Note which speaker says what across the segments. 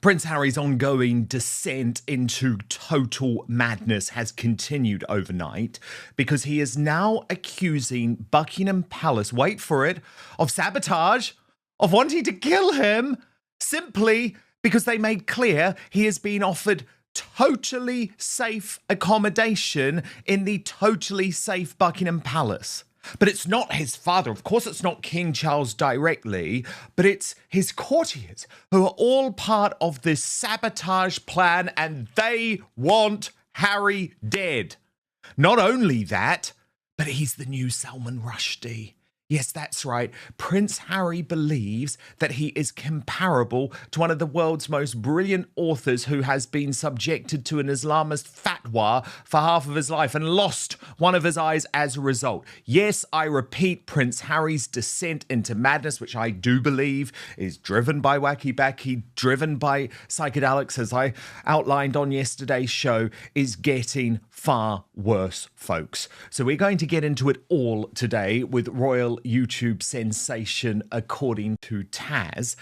Speaker 1: Prince Harry's ongoing descent into total madness has continued overnight because he is now accusing Buckingham Palace, wait for it, of sabotage, of wanting to kill him, simply because they made clear he has been offered totally safe accommodation in the totally safe Buckingham Palace. But it's not his father. Of course, it's not King Charles directly, but it's his courtiers who are all part of this sabotage plan, and they want Harry dead. Not only that, but he's the new Salman Rushdie. Yes, that's right. Prince Harry believes that he is comparable to one of the world's most brilliant authors who has been subjected to an Islamist fatwa for half of his life and lost one of his eyes as a result. Yes, I repeat, Prince Harry's descent into madness, which I do believe is driven by wacky backy, driven by psychedelics, as I outlined on yesterday's show, is getting far worse, folks. So we're going to get into it all today with royal YouTube sensation, according to Taz.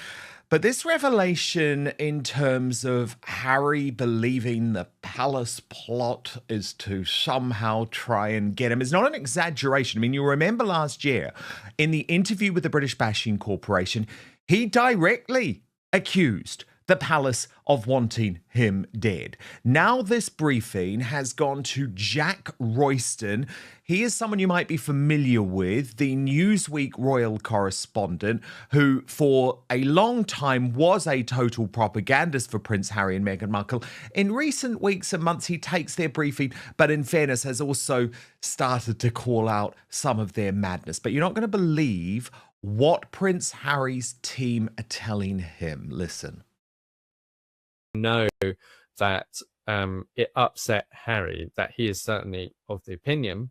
Speaker 1: But this revelation in terms of Harry believing the palace plot is to somehow try and get him is not an exaggeration. I mean, you remember last year in the interview with the British Bashing Corporation, he directly accused the palace of wanting him dead. Now this briefing has gone to Jack Royston. He is someone you might be familiar with, the Newsweek royal correspondent, who for a long time was a total propagandist for Prince Harry and Meghan Markle. In recent weeks and months, he takes their briefing, but in fairness, has also started to call out some of their madness. But you're not going to believe what Prince Harry's team are telling him. Listen.
Speaker 2: Know that it upset Harry, that he is certainly of the opinion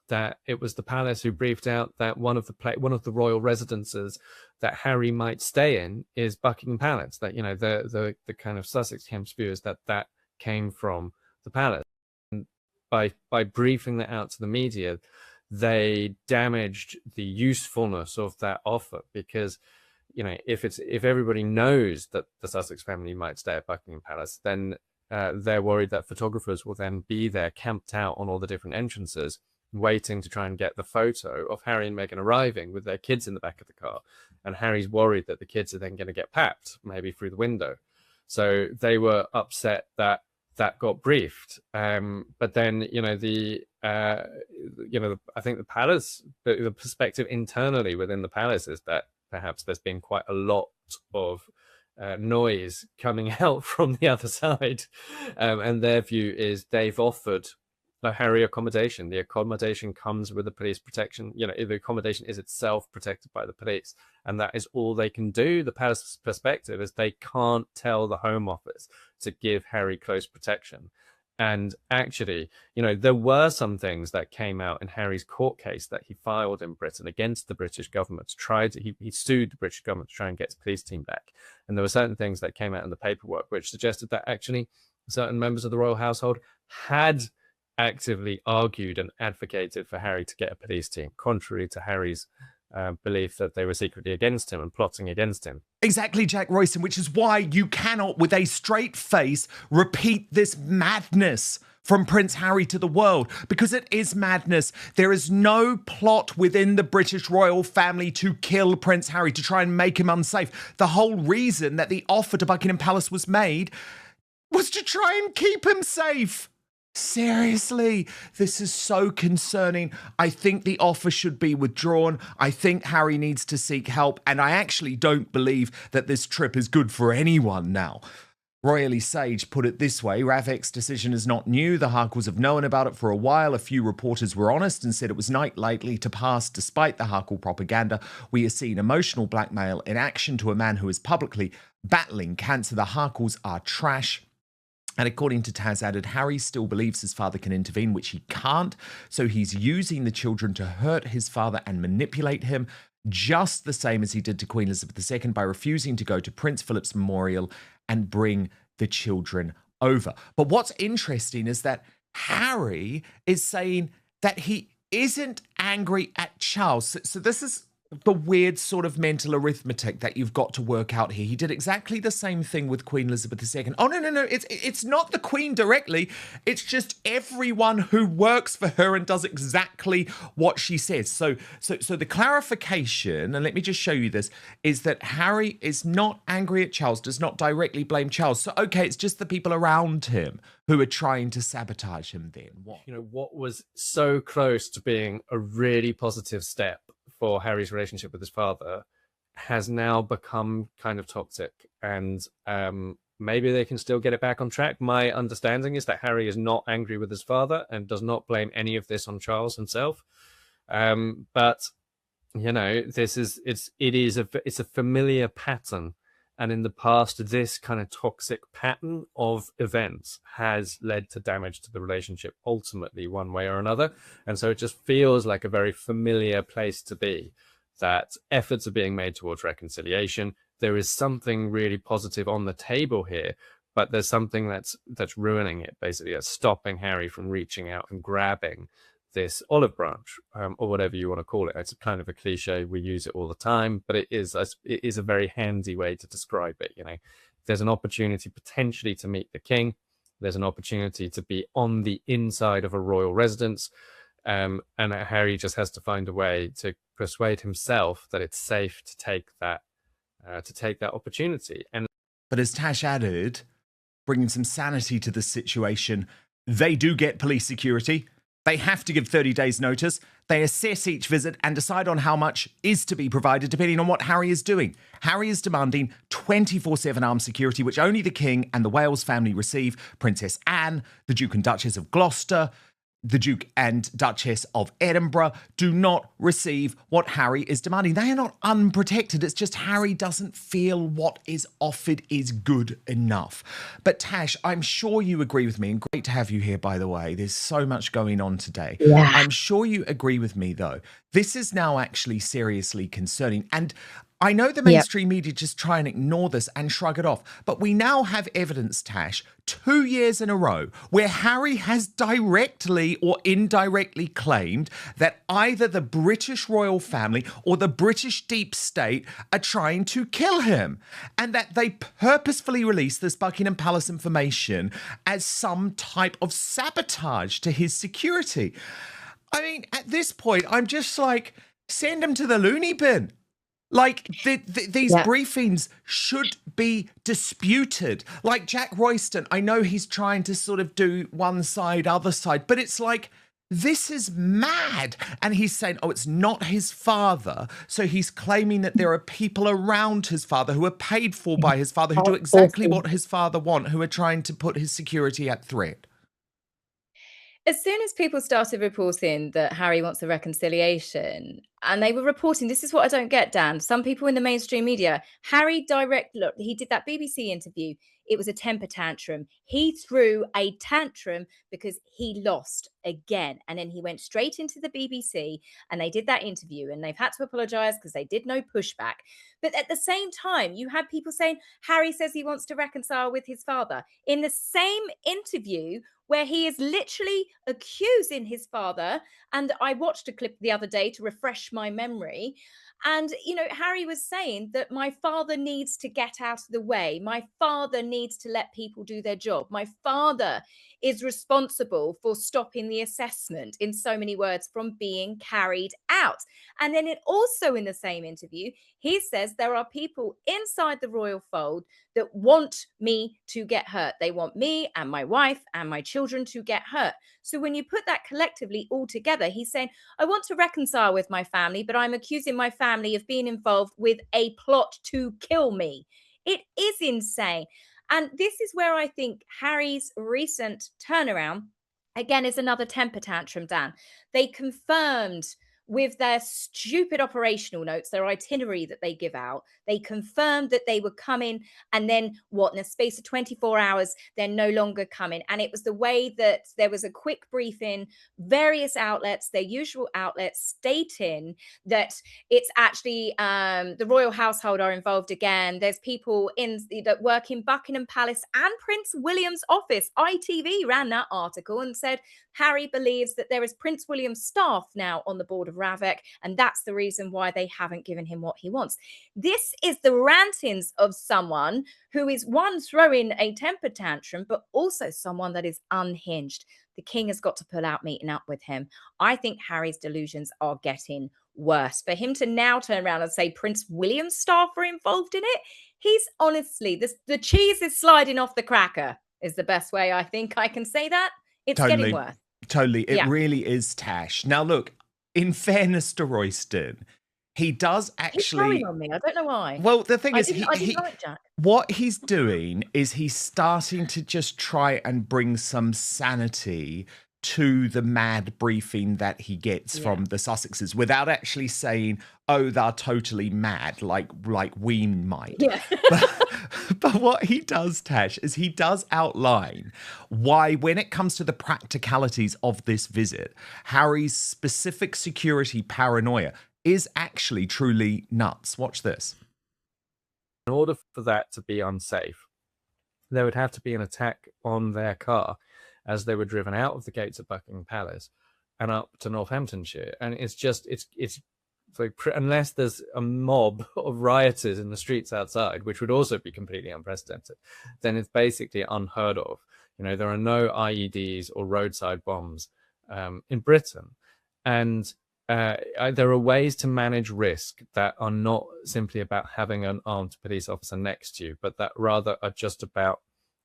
Speaker 2: that it was the palace who briefed out that one of the royal residences that Harry might stay in is Buckingham Palace. That, you know, the kind of Sussex Thames viewers that came from the palace. And by briefing that out to the media, they damaged the usefulness of that offer, because, you know, if everybody knows that the Sussex family might stay at Buckingham Palace, then they're worried that photographers will then be there camped out on all the different entrances, waiting to try and get the photo of Harry and Meghan arriving with their kids in the back of the car. And Harry's worried that the kids are then going to get papped, maybe through the window. So they were upset that that got briefed. But then, you know, I think the palace, the perspective internally within the palace is that perhaps there's been quite a lot of noise coming out from the other side. And their view is they've offered the Harry accommodation. The accommodation comes with the police protection. You know, the accommodation is itself protected by the police. And that is all they can do. The palace's perspective is they can't tell the Home Office to give Harry close protection. And actually, you know, there were some things that came out in Harry's court case that he filed in Britain against the British government he sued the British government to try and get his police team back. And there were certain things that came out in the paperwork which suggested that actually certain members of the royal household had actively argued and advocated for Harry to get a police team, contrary to Harry's belief that they were secretly against him and plotting against him.
Speaker 1: Exactly, Jack Royston, which is why you cannot, with a straight face, repeat this madness from Prince Harry to the world, because it is madness. There is no plot within the British royal family to kill Prince Harry, to try and make him unsafe. The whole reason that the offer to Buckingham Palace was made was to try and keep him safe. Seriously, this is so concerning. I think the offer should be withdrawn. I think Harry needs to seek help, and I actually don't believe that this trip is good for anyone now. Royally Sage put it this way: Ravek's decision is not new. The Harkles have known about it for a while. A few reporters were honest and said it was not likely to pass despite the Harkle propaganda. We are seeing emotional blackmail in action to a man who is publicly battling cancer. The Harkles are trash. And according to Taz added, Harry still believes his father can intervene, which he can't. So he's using the children to hurt his father and manipulate him, just the same as he did to Queen Elizabeth II by refusing to go to Prince Philip's memorial and bring the children over. But what's interesting is that Harry is saying that he isn't angry at Charles. So this is the weird sort of mental arithmetic that you've got to work out here. He did exactly the same thing with Queen Elizabeth II. Oh no, it's not the Queen directly. It's just everyone who works for her and does exactly what she says. So the clarification, and let me just show you this, is that Harry is not angry at Charles, does not directly blame Charles. So okay, it's just the people around him who are trying to sabotage him then. What?
Speaker 2: You know, what was so close to being a really positive step for Harry's relationship with his father has now become kind of toxic, and maybe they can still get it back on track. My understanding is that Harry is not angry with his father and does not blame any of this on Charles himself. But you know, it's a familiar pattern, and in the past, this kind of toxic pattern of events has led to damage to the relationship, ultimately, one way or another. And so it just feels like a very familiar place to be, that efforts are being made towards reconciliation. There is something really positive on the table here, but there's something that's ruining it, basically, that's stopping Harry from reaching out and grabbing this olive branch, or whatever you want to call it. It's kind of a cliche. We use it all the time, but it is a very handy way to describe it. You know, there's an opportunity potentially to meet the king. There's an opportunity to be on the inside of a royal residence. And Harry just has to find a way to persuade himself that it's safe to take that opportunity.
Speaker 1: But as Tash added, bringing some sanity to the situation, they do get police security. They have to give 30 days notice. They assess each visit and decide on how much is to be provided depending on what Harry is doing. Harry is demanding 24/7 armed security, which only the King and the Wales family receive. Princess Anne, the Duke and Duchess of Gloucester, the Duke and Duchess of Edinburgh do not receive what Harry is demanding. They are not unprotected. It's just Harry doesn't feel what is offered is good enough. But Tash, I'm sure you agree with me, and great to have you here, by the way. There's so much going on today.
Speaker 3: Yeah.
Speaker 1: I'm sure you agree with me, though. This is now actually seriously concerning. And I know the mainstream media just try and ignore this and shrug it off, but we now have evidence, Tash, 2 years in a row where Harry has directly or indirectly claimed that either the British royal family or the British deep state are trying to kill him, and that they purposefully released this Buckingham Palace information as some type of sabotage to his security. I mean, at this point, I'm just like, send him to the loony bin. Like, these briefings should be disputed. Like Jack Royston, I know he's trying to sort of do one side, other side, but it's like, this is mad. And he's saying, oh, it's not his father. So he's claiming that there are people around his father who are paid for by his father, who do exactly what his father wants, who are trying to put his security at threat.
Speaker 3: As soon as people started reporting that Harry wants a reconciliation, and they were reporting, this is what I don't get, Dan. Some people in the mainstream media, look, he did that BBC interview. It was a temper tantrum. He threw a tantrum because he lost again. And then he went straight into the BBC and they did that interview, and they've had to apologize because they did no pushback. But at the same time, you had people saying, Harry says he wants to reconcile with his father. In the same interview, where he is literally accusing his father. And I watched a clip the other day to refresh my memory. And, you know, Harry was saying that my father needs to get out of the way. My father needs to let people do their job. My father is responsible for stopping the assessment, in so many words, from being carried out. And then also in the same interview, he says there are people inside the royal fold that want me to get hurt. They want me and my wife and my children to get hurt. So when you put that collectively all together, he's saying, I want to reconcile with my family, but I'm accusing my family of being involved with a plot to kill me. It is insane. And this is where I think Harry's recent turnaround, again, is another temper tantrum, Dan. They confirmed with their stupid operational notes, their itinerary that they give out, they confirmed that they were coming, and then what, in the space of 24 hours, they're no longer coming. And it was the way that there was a quick briefing, various outlets, their usual outlets, stating that it's actually the royal household are involved again. There's people that work in Buckingham Palace and Prince William's office. ITV ran that article and said Harry believes that there is Prince William's staff now on the board of of Ravek, and that's the reason why they haven't given him what he wants. This is the rantings of someone who is, one, throwing a temper tantrum, but also someone that is unhinged. The king has got to pull out meeting up with him. I think Harry's delusions are getting worse. For him to now turn around and say Prince William's staff are involved in it, he's honestly, the cheese is sliding off the cracker, is the best way I think I can say that. It's
Speaker 1: Totally.
Speaker 3: getting worse.
Speaker 1: Totally. It
Speaker 3: Yeah.
Speaker 1: really is, Tash. Now, look, in fairness to Royston, he does
Speaker 3: He's
Speaker 1: actually.
Speaker 3: growing on me. I don't know why.
Speaker 1: Well, the thing
Speaker 3: I
Speaker 1: is,
Speaker 3: didn't like Jack.
Speaker 1: what he's doing is he's starting to just try and bring some sanity to the mad briefing that he gets from the Sussexes without actually saying, oh, they're totally mad, like we might.
Speaker 3: Yeah.
Speaker 1: But what he does, Tash, is he does outline why, when it comes to the practicalities of this visit, Harry's specific security paranoia is actually truly nuts. Watch this.
Speaker 2: In order for that to be unsafe, there would have to be an attack on their car as they were driven out of the gates of Buckingham Palace and up to Northamptonshire. And it's like, unless there's a mob of rioters in the streets outside, which would also be completely unprecedented, then it's basically unheard of. You know, there are no IEDs or roadside bombs in Britain. And there are ways to manage risk that are not simply about having an armed police officer next to you, but that rather are just about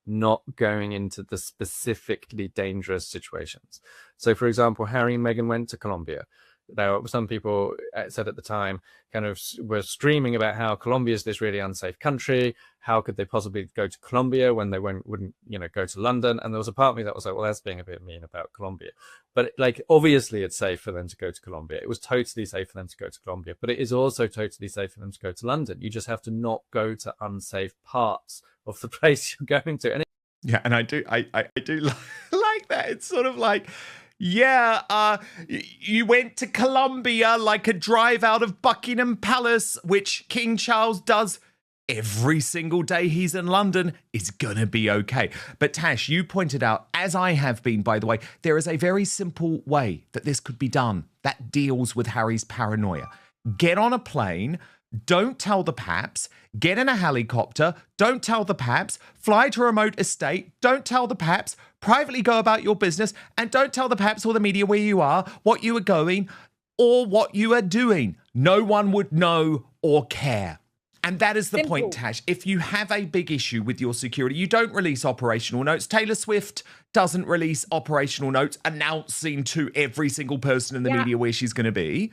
Speaker 2: not going into the specifically dangerous situations. So, for example, Harry and Meghan went to Colombia. Now, some people said at the time kind of were streaming about how Colombia is this really unsafe country. How could they possibly go to Colombia when they wouldn't go to London? And there was a part of me that was like, well, that's being a bit mean about Colombia. But like, obviously it's safe for them to go to Colombia. It was totally safe for them to go to Colombia, but it is also totally safe for them to go to London. You just have to not go to unsafe parts of the place you're going to. And
Speaker 1: yeah, and I do like that. It's sort of like, yeah, you went to Colombia, like a drive out of Buckingham Palace, which King Charles does every single day he's in London, is gonna be okay. But Tash, you pointed out, as I have been, by the way, there is a very simple way that this could be done that deals with Harry's paranoia. Get on a plane, don't tell the paps, get in a helicopter, don't tell the paps, fly to a remote estate, don't tell the paps, privately go about your business, and don't tell the paps or the media where you are, what you are going, or what you are doing. No one would know or care. And that is the point, Tash. If you have a big issue with your security, you don't release operational notes. Taylor Swift doesn't release operational notes announcing to every single person in the media where she's going to be.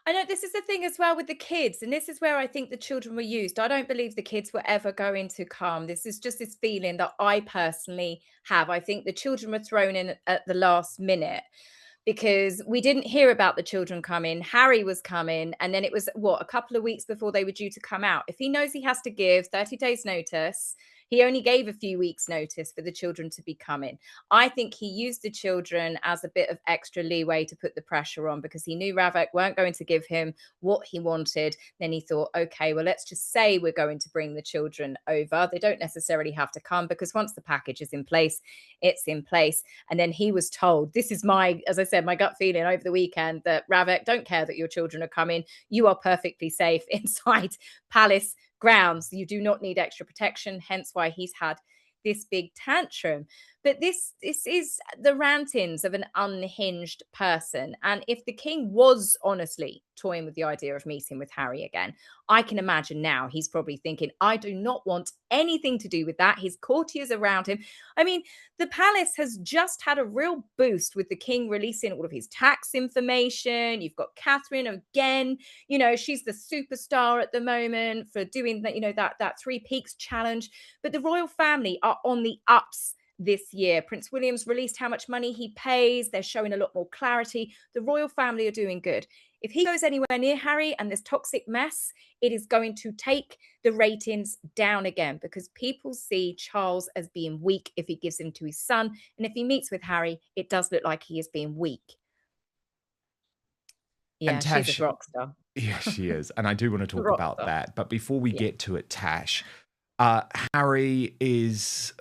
Speaker 3: I know this is the thing as well with the kids, and this is where I think the children were used. I don't believe the kids were ever going to come. This is just this feeling that I personally have. I think the children were thrown in at the last minute because we didn't hear about the children coming. Harry was coming, and then it was, a couple of weeks before they were due to come out. If he knows he has to give 30 days notice, he only gave a few weeks notice for the children to be coming. I think he used the children as a bit of extra leeway to put the pressure on because he knew Ravek weren't going to give him what he wanted. Then he thought, okay, well, let's just say we're going to bring the children over. They don't necessarily have to come because once the package is in place, it's in place. And then he was told, this is as I said, my gut feeling over the weekend, that Ravek, don't care that your children are coming. You are perfectly safe inside Palace grounds. You do not need extra protection, hence why he's had this big tantrum. But this is the rantings of an unhinged person. And if the king was honestly toying with the idea of meeting with Harry again, I can imagine now he's probably thinking, I do not want anything to do with that. His courtiers around him. I mean, the palace has just had a real boost with the king releasing all of his tax information. You've got Catherine again. She's the superstar at the moment for doing that, that Three Peaks challenge. But the royal family are on the ups this year. Prince William's released how much money he pays. They're showing a lot more clarity. The royal family are doing good. If he goes anywhere near Harry and this toxic mess, it is going to take the ratings down again because people see Charles as being weak if he gives him to his son. And if he meets with Harry, it does look like he is being weak. Yeah, Tash, she's a rock star.
Speaker 1: Yeah, she is. And I do want to talk about that. But before we get to it, Tash, Harry is,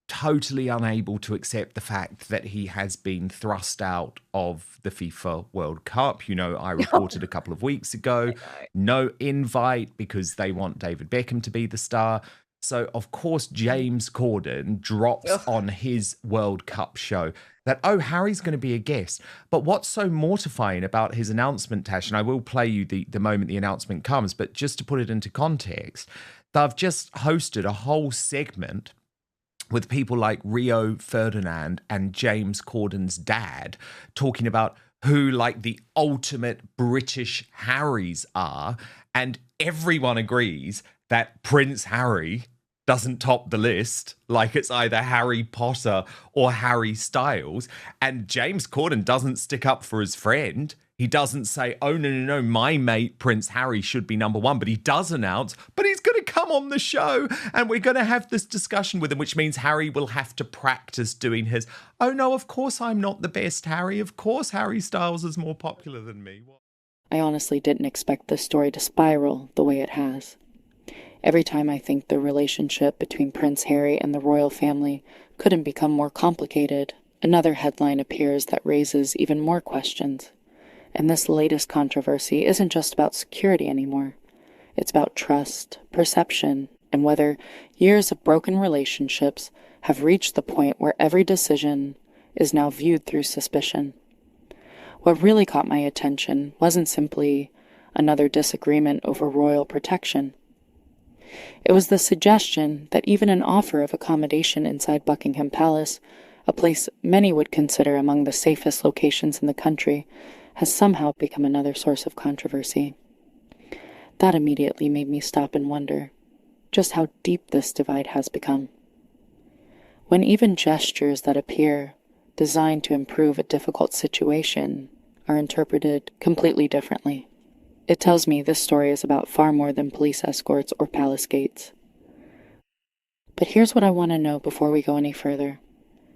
Speaker 1: totally unable to accept the fact that he has been thrust out of the FIFA World Cup. You know, I reported a couple of weeks ago, no invite because they want David Beckham to be the star. So, of course, James Corden drops on his World Cup show that, oh, Harry's going to be a guest. But what's so mortifying about his announcement, Tash, and I will play you the moment the announcement comes, but just to put it into context, they've just hosted a whole segment with people like Rio Ferdinand and James Corden's dad talking about who like the ultimate British Harrys are. And everyone agrees that Prince Harry doesn't top the list. Like it's either Harry Potter or Harry Styles. And James Corden doesn't stick up for his friend. He doesn't say, oh, no, my mate Prince Harry should be number one. But he does announce, but he's going to come on the show and we're going to have this discussion with him, which means Harry will have to practice doing his, oh, no, of course I'm not the best Harry. Of course Harry Styles is more popular than me.
Speaker 4: I honestly didn't expect this story to spiral the way it has. Every time I think the relationship between Prince Harry and the royal family couldn't become more complicated, another headline appears that raises even more questions. And this latest controversy isn't just about security anymore. It's about trust, perception, and whether years of broken relationships have reached the point where every decision is now viewed through suspicion. What really caught my attention wasn't simply another disagreement over royal protection. It was the suggestion that even an offer of accommodation inside Buckingham Palace, a place many would consider among the safest locations in the country, has somehow become another source of controversy. That immediately made me stop and wonder just how deep this divide has become. When even gestures that appear designed to improve a difficult situation are interpreted completely differently, it tells me this story is about far more than police escorts or palace gates. But here's what I want to know before we go any further.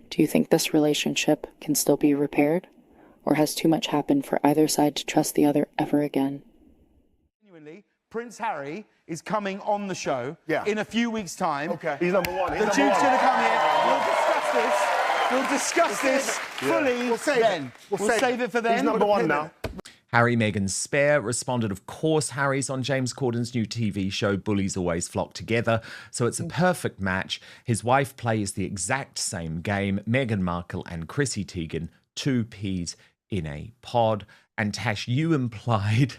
Speaker 4: Do you think this relationship can still be repaired? Or has too much happened for either side to trust the other ever again?
Speaker 5: Genuinely, Prince Harry is coming on the show in a few weeks' time.
Speaker 6: Okay. He's number one.
Speaker 5: The Duke's going to come here. We'll discuss this fully then. We'll save it for then.
Speaker 6: He's number one now.
Speaker 1: Harry Meghan's spare responded, of course, Harry's on James Corden's new TV show, Bullies Always Flock Together, so it's a perfect match. His wife plays the exact same game, Meghan Markle and Chrissy Teigen, two peas in a pod. And Tash, you implied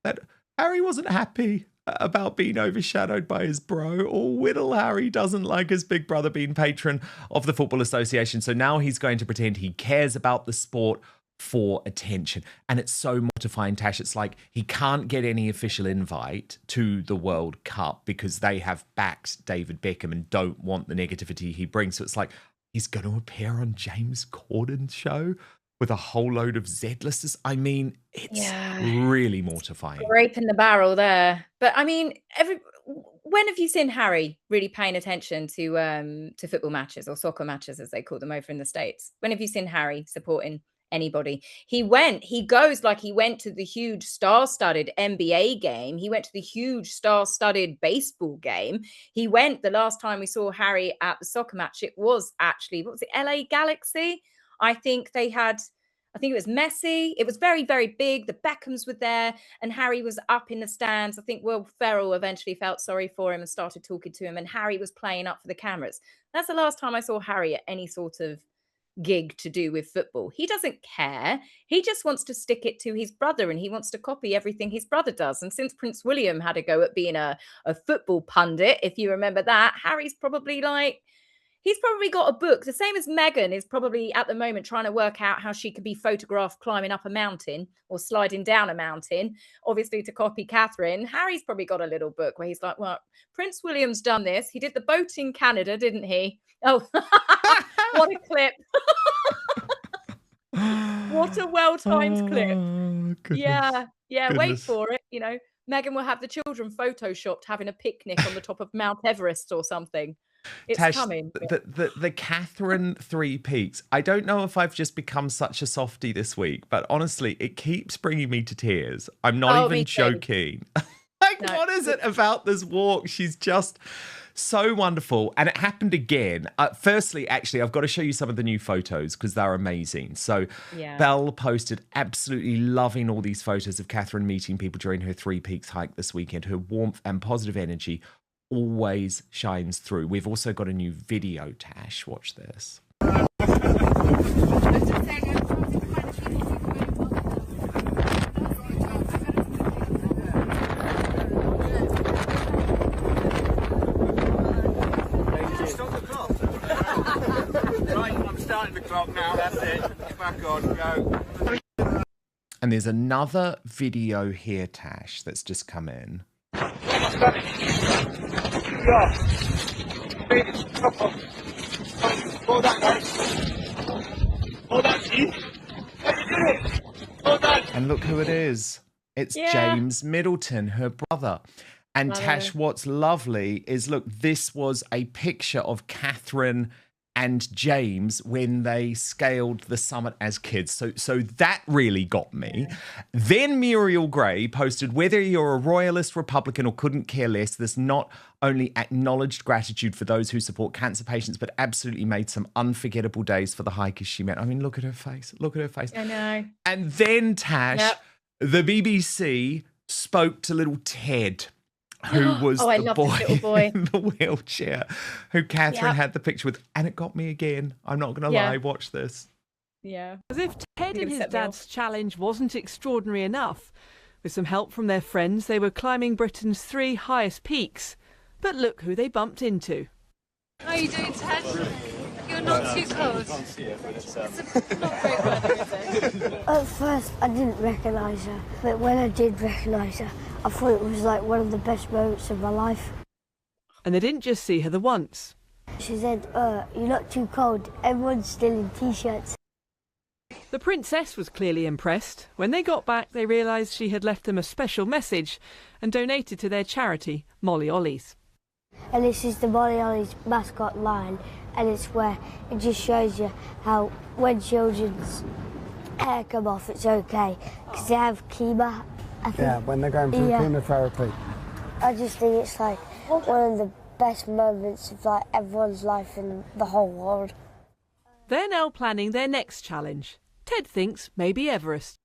Speaker 1: that Harry wasn't happy about being overshadowed by his bro, or Whittle Harry doesn't like his big brother being patron of the Football Association, so now he's going to pretend he cares about the sport for attention. And it's so mortifying, Tash. It's like he can't get any official invite to the World Cup because they have backed David Beckham and don't want the negativity he brings. So it's like he's going to appear on James Corden's show with a whole load of Z-listers. I mean, it's really mortifying.
Speaker 3: Scraping the barrel there. But I mean, when have you seen Harry really paying attention to football matches or soccer matches, as they call them over in the States? When have you seen Harry supporting anybody? He went to the huge star-studded NBA game. He went to the huge star-studded baseball game. He went, the last time we saw Harry at the soccer match, it was actually, what was it, LA Galaxy? I think it was Messi. It was very, very big. The Beckhams were there and Harry was up in the stands. I think Will Ferrell eventually felt sorry for him and started talking to him, and Harry was playing up for the cameras. That's the last time I saw Harry at any sort of gig to do with football. He doesn't care. He just wants to stick it to his brother, and he wants to copy everything his brother does. And since Prince William had a go at being a football pundit, if you remember that, Harry's probably he's probably got a book. The same as Meghan is probably at the moment trying to work out how she could be photographed climbing up a mountain or sliding down a mountain, obviously to copy Catherine. Harry's probably got a little book where he's like, well, Prince William's done this. He did the boat in Canada, didn't he? Oh, what a clip. What a well-timed clip. Yeah,
Speaker 1: Goodness.
Speaker 3: Wait for it. You know, Meghan will have the children photoshopped having a picnic on the top of Mount Everest or something. It's
Speaker 1: Tash,
Speaker 3: coming.
Speaker 1: The Catherine Three Peaks. I don't know if I've just become such a softie this week, but honestly, it keeps bringing me to tears. I'm not even joking. What is it about this walk? She's just So wonderful. And it happened again. Firstly, actually, I've got to show you some of the new photos because they're amazing. So
Speaker 3: Yeah.
Speaker 1: Belle posted absolutely loving all these photos of Catherine meeting people during her Three Peaks hike this weekend. Her warmth and positive energy always shines through. We've also got a new video, Tash. Watch this.
Speaker 5: The clock now, that's it. Back on, go.
Speaker 1: And there's another video here, Tash, that's just come in. And look who it is. It's James Middleton, her brother. And Tash, what's lovely is, look, this was a picture of Catherine and James when they scaled the summit as kids. So that really got me. Then Muriel Gray posted, whether you're a royalist, Republican, or couldn't care less, this not only acknowledged gratitude for those who support cancer patients, but absolutely made some unforgettable days for the hikers she met. I mean, look at her face. Look at her face.
Speaker 3: I know.
Speaker 1: And then, Tash, the BBC spoke to little Ted, who was the boy in the wheelchair, who Catherine had the picture with. And it got me again. I'm not going to lie. Watch this.
Speaker 3: Yeah.
Speaker 6: As if Ted and his dad's challenge wasn't extraordinary enough. With some help from their friends, they were climbing Britain's 3 highest peaks. But look who they bumped into.
Speaker 7: How are you doing, Ted? You're not too cold. It's not great weather, is it?
Speaker 8: At first, I didn't recognise her, but when I did recognise her, I thought it was like one of the best moments of my life.
Speaker 6: And they didn't just see her the once.
Speaker 8: She said, you're not too cold, everyone's still in t-shirts.
Speaker 6: The princess was clearly impressed. When they got back, they realised she had left them a special message and donated to their charity, Molly Ollie's.
Speaker 8: And this is the Molly Ollie's mascot line, and it's where it just shows you how when children's hair come off, it's okay, because they have chemo.
Speaker 9: Yeah, when they're going through chemotherapy.
Speaker 8: I just think it's like one of the best moments of like everyone's life in the whole world.
Speaker 6: They're now planning their next challenge. Ted thinks maybe Everest.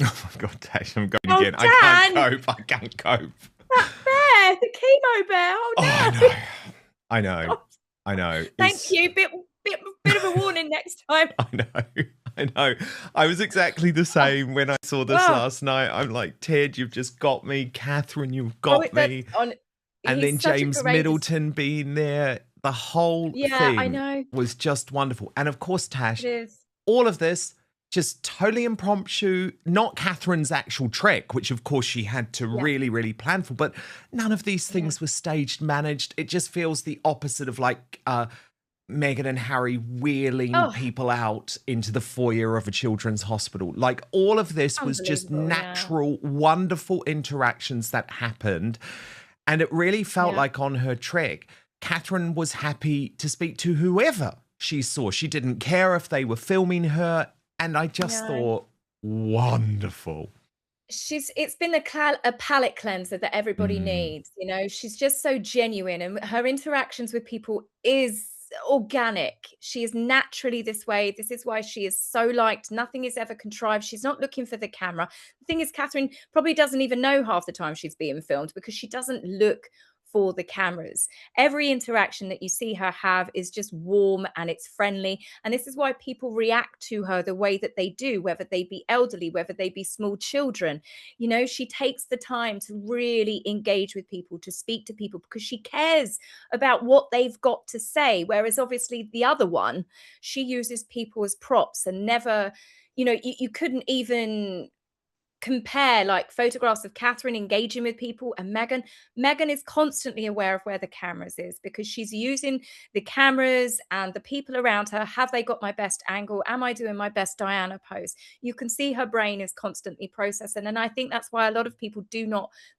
Speaker 1: Oh my God, Tash, I'm going again.
Speaker 3: Dan!
Speaker 1: I can't cope.
Speaker 3: That bear, the chemo bear. Oh, no.
Speaker 1: I know.
Speaker 3: Thank you. Bit of a warning next time.
Speaker 1: I know. I was exactly the same when I saw this last night. I'm like, Ted, you've just got me. Catherine, you've got me. And then James Middleton being there. The whole thing was just wonderful. And of course, Tash, all of this just totally impromptu, not Catherine's actual trek, which of course she had to really, really plan for, but none of these things were staged, managed. It just feels the opposite of like Meghan and Harry wheeling people out into the foyer of a children's hospital. Like all of this was just natural, wonderful interactions that happened. And it really felt like on her trek, Catherine was happy to speak to whoever she saw. She didn't care if they were filming her. And I just thought, wonderful.
Speaker 3: It's been a palate cleanser that everybody needs. You know, she's just so genuine, and her interactions with people is organic. She is naturally this way. This is why she is so liked. Nothing is ever contrived. She's not looking for the camera. The thing is, Catherine probably doesn't even know half the time she's being filmed because she doesn't look for the cameras. Every interaction that you see her have is just warm and it's friendly. And this is why people react to her the way that they do, whether they be elderly, whether they be small children. You know, she takes the time to really engage with people, to speak to people, because she cares about what they've got to say. Whereas obviously the other one, she uses people as props and never, you know, you couldn't even compare like photographs of Catherine engaging with people and Meghan. Meghan is constantly aware of where the cameras is because she's using the cameras and the people around her. Have they got my best angle? Am I doing my best Diana pose? You can see her brain is constantly processing. And I think that's why a lot of people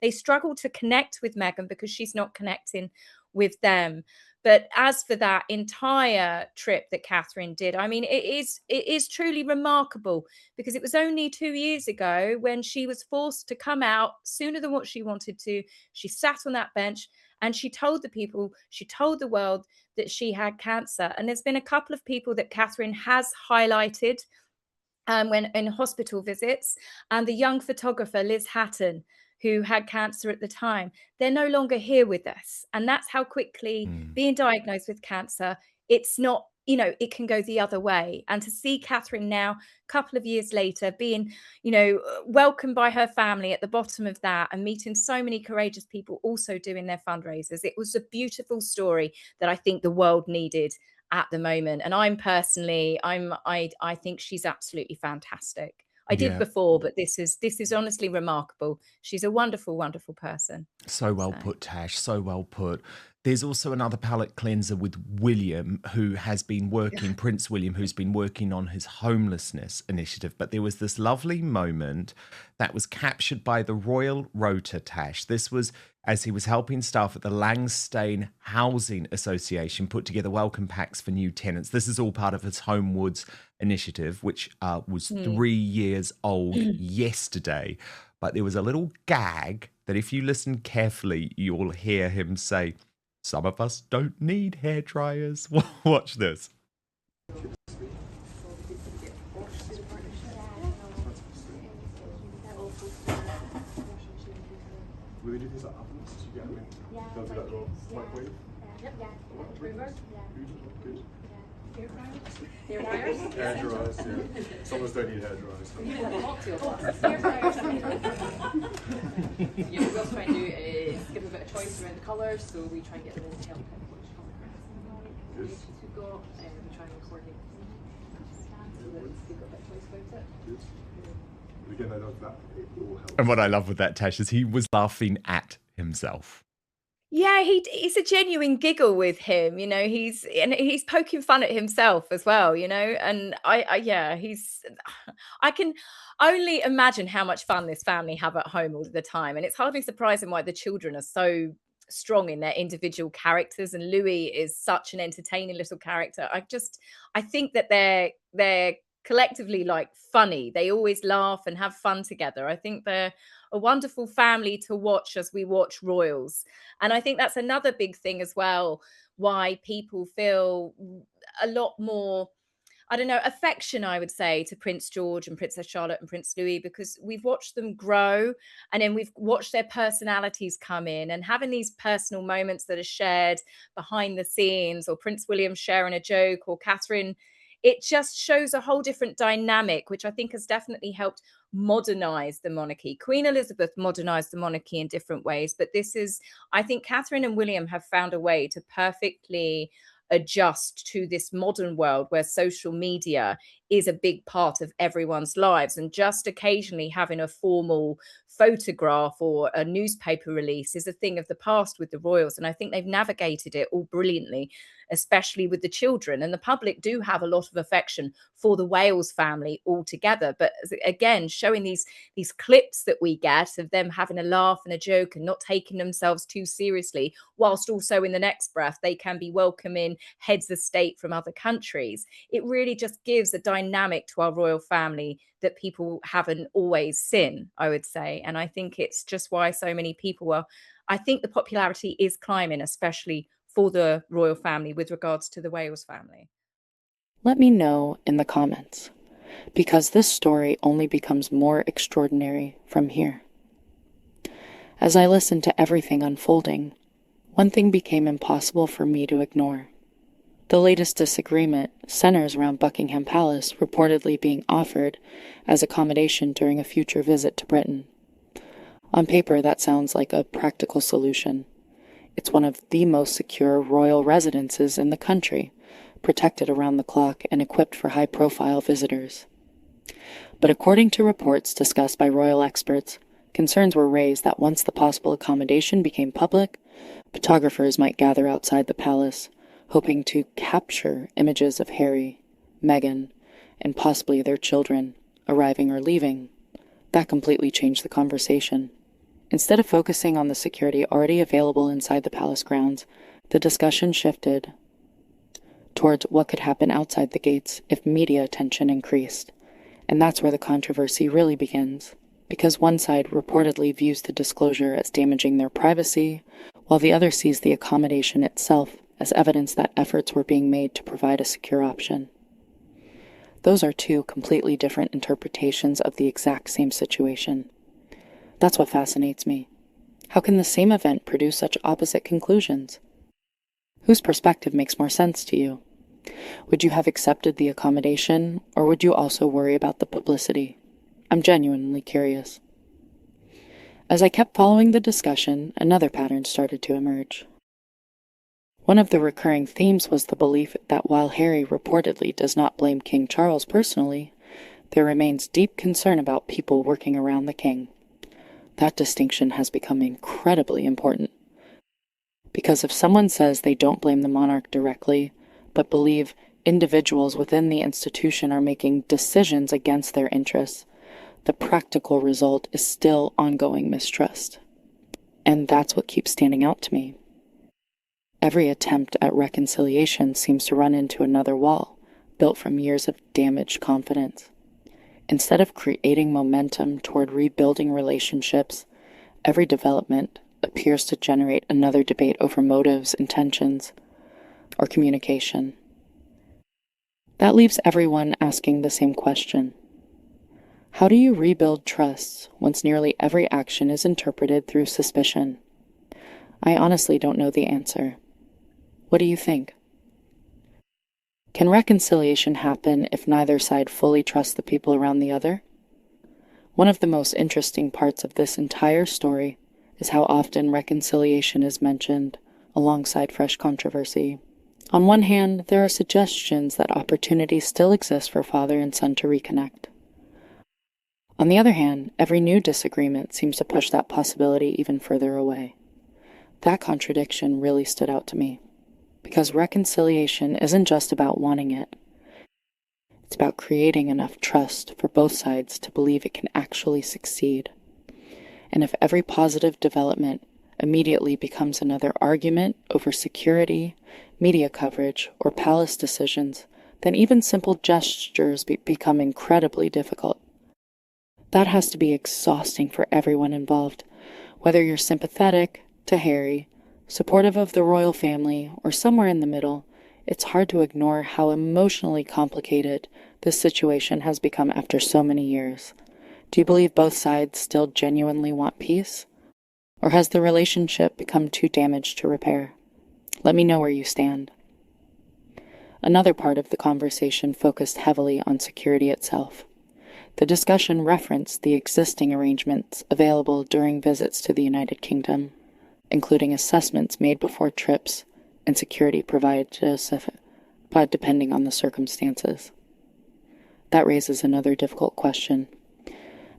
Speaker 3: they struggle to connect with Meghan because she's not connecting with them. But as for that entire trip that Catherine did, I mean, it is truly remarkable because it was only 2 years ago when she was forced to come out sooner than what she wanted to. She sat on that bench And she told the people, she told the world that she had cancer. And there's been a couple of people that Catherine has highlighted when in hospital visits, and the young photographer Liz Hatton, who had cancer at the time, they're no longer here with us. And that's how quickly being diagnosed with cancer, it's not, you know, it can go the other way. And to see Catherine now, a couple of years later, being, you know, welcomed by her family at the bottom of that, and meeting so many courageous people also doing their fundraisers, it was a beautiful story that I think the world needed at the moment. And I'm personally, I think she's absolutely fantastic. I did before, but this is honestly remarkable. She's a wonderful, wonderful person.
Speaker 1: So well put, Tash. So well put. There's also another palate cleanser with William, who has been working, Prince William, who's been working on his homelessness initiative. But there was this lovely moment that was captured by the Royal Rota, Tash. This was as he was helping staff at the Langstane Housing Association put together welcome packs for new tenants. This is all part of his Homewoods initiative, which was 3 years old yesterday. But there was a little gag that if you listen carefully, you'll hear him say, "Some of us don't need hair dryers." Watch this.
Speaker 10: Will they do things like ovens? Do you get them in? Yeah. They'll do like the microwave? Yep. Yeah. Good. Hair dryers? Hair dryers, yeah. Some of us don't need hair dryers.
Speaker 11: Hair dryers. Yeah, what we also try and do is give them a bit of choice around the colours, so we try and get them in to help kind of which colour grants we've got, and we try and coordinate so that they've got a bit of choice about it.
Speaker 10: Good. Again, I love that. It all helps.
Speaker 1: And what I love with that, Tash, is he was laughing at himself.
Speaker 3: Yeah, it's a genuine giggle with him, you know. He's poking fun at himself as well, you know. And I can only imagine how much fun this family have at home all the time, and it's hardly surprising why the children are so strong in their individual characters. And Louis is such an entertaining little character. I think that they're collectively like funny. They always laugh and have fun together. I think they're a wonderful family to watch as we watch royals. And I think that's another big thing as well, why people feel a lot more, I don't know, affection, I would say, to Prince George and Princess Charlotte and Prince Louis, because we've watched them grow, and then we've watched their personalities come in, and having these personal moments that are shared behind the scenes, or Prince William sharing a joke, or Catherine, it just shows a whole different dynamic, which I think has definitely helped modernize the monarchy. Queen Elizabeth modernized the monarchy in different ways, but I think Catherine and William have found a way to perfectly adjust to this modern world where social media is a big part of everyone's lives, and just occasionally having a formal photograph or a newspaper release is a thing of the past with the royals. And I think they've navigated it all brilliantly, especially with the children. And the public do have a lot of affection for the Wales family altogether. But again, showing these clips that we get of them having a laugh and a joke and not taking themselves too seriously, whilst also in the next breath they can be welcoming heads of state from other countries. It really just gives a dynamic to our royal family that people haven't always seen, I would say. And I think it's just why so many people I think the popularity is climbing, especially for the royal family with regards to the Wales family.
Speaker 4: Let me know in the comments, because this story only becomes more extraordinary from here. As I listened to everything unfolding, one thing became impossible for me to ignore. The latest disagreement centers around Buckingham Palace reportedly being offered as accommodation during a future visit to Britain. On paper, that sounds like a practical solution. It's one of the most secure royal residences in the country, protected around the clock and equipped for high-profile visitors. But according to reports discussed by royal experts, concerns were raised that once the possible accommodation became public, photographers might gather outside the palace, hoping to capture images of Harry, Meghan, and possibly their children arriving or leaving. That completely changed the conversation. Instead of focusing on the security already available inside the palace grounds, the discussion shifted towards what could happen outside the gates if media attention increased. And that's where the controversy really begins. because one side reportedly views the disclosure as damaging their privacy, while the other sees the accommodation itself as evidence that efforts were being made to provide a secure option. Those are two completely different interpretations of the exact same situation. That's what fascinates me. How can the same event produce such opposite conclusions? Whose perspective makes more sense to you? Would you have accepted the accommodation, or would you also worry about the publicity? I'm genuinely curious. As I kept following the discussion, another pattern started to emerge. One of the recurring themes was the belief that while Harry reportedly does not blame King Charles personally, there remains deep concern about people working around the king. That distinction has become incredibly important. Because if someone says they don't blame the monarch directly, but believe individuals within the institution are making decisions against their interests, the practical result is still ongoing mistrust. And that's what keeps standing out to me. Every attempt at reconciliation seems to run into another wall, built from years of damaged confidence. Instead of creating momentum toward rebuilding relationships, every development appears to generate another debate over motives, intentions, or communication. That leaves everyone asking the same question. How do you rebuild trust once nearly every action is interpreted through suspicion? I honestly don't know the answer. What do you think? Can reconciliation happen if neither side fully trusts the people around the other? One of the most interesting parts of this entire story is how often reconciliation is mentioned alongside fresh controversy. On one hand, there are suggestions that opportunities still exist for father and son to reconnect. On the other hand, every new disagreement seems to push that possibility even further away. That contradiction really stood out to me, because reconciliation isn't just about wanting it. It's about creating enough trust for both sides to believe it can actually succeed. And if every positive development immediately becomes another argument over security, media coverage, or palace decisions, then even simple gestures become incredibly difficult. That has to be exhausting for everyone involved, whether you're sympathetic to Harry, supportive of the royal family, or somewhere in the middle. It's hard to ignore how emotionally complicated this situation has become after so many years. Do you believe both sides still genuinely want peace? Or has the relationship become too damaged to repair? Let me know where you stand. Another part of the conversation focused heavily on security itself. The discussion referenced the existing arrangements available during visits to the United Kingdom, including assessments made before trips and security provided depending on the circumstances. That raises another difficult question.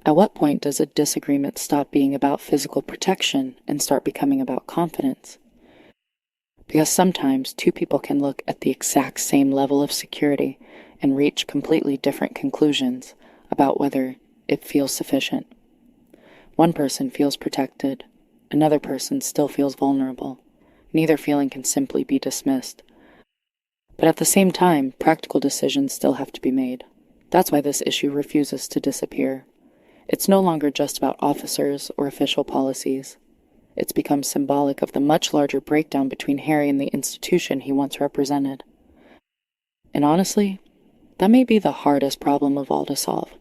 Speaker 4: At what point does a disagreement stop being about physical protection and start becoming about confidence? Because sometimes two people can look at the exact same level of security and reach completely different conclusions about whether it feels sufficient. One person feels protected, another person still feels vulnerable. Neither feeling can simply be dismissed. But at the same time, practical decisions still have to be made. That's why this issue refuses to disappear. It's no longer just about officers or official policies. It's become symbolic of the much larger breakdown between Harry and the institution he once represented. And honestly, that may be the hardest problem of all to solve.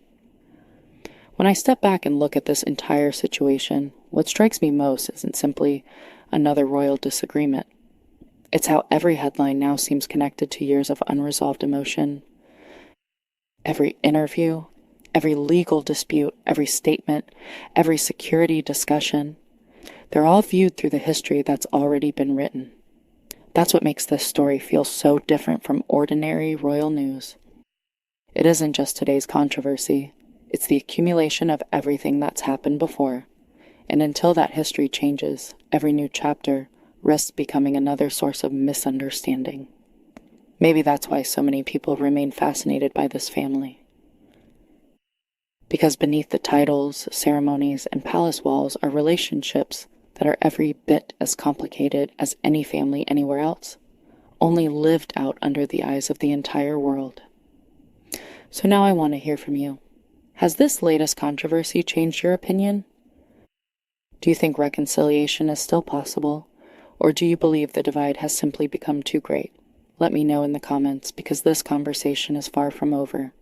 Speaker 4: When I step back and look at this entire situation, what strikes me most isn't simply another royal disagreement. It's how every headline now seems connected to years of unresolved emotion. Every interview, every legal dispute, every statement, every security discussion, they're all viewed through the history that's already been written. That's what makes this story feel so different from ordinary royal news. It isn't just today's controversy. It's the accumulation of everything that's happened before. And until that history changes, every new chapter risks becoming another source of misunderstanding. Maybe that's why so many people remain fascinated by this family. Because beneath the titles, ceremonies, and palace walls are relationships that are every bit as complicated as any family anywhere else, only lived out under the eyes of the entire world. So now I want to hear from you. Has this latest controversy changed your opinion? Do you think reconciliation is still possible, or do you believe the divide has simply become too great? Let me know in the comments, because this conversation is far from over.